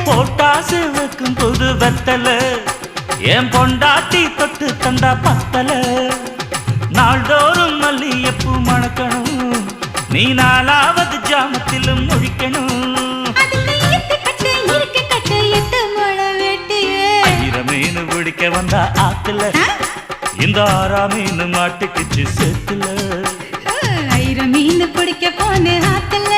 போட்டாசு வைக்கும் புது வெத்தல என் பொண்டாட்டி தொட்டு தந்தா பத்தல நாள்தோறும் மல்லியப்பூ மணக்கணும் நீ நாலாவது ஜாமத்திலும் முழிக்கணும் மீன் பிடிக்க வந்தா ஆத்துல இந்த 6 மீன் மாட்டுக்குச்சு சேத்துல மீன் பிடிக்க போன ஆத்துல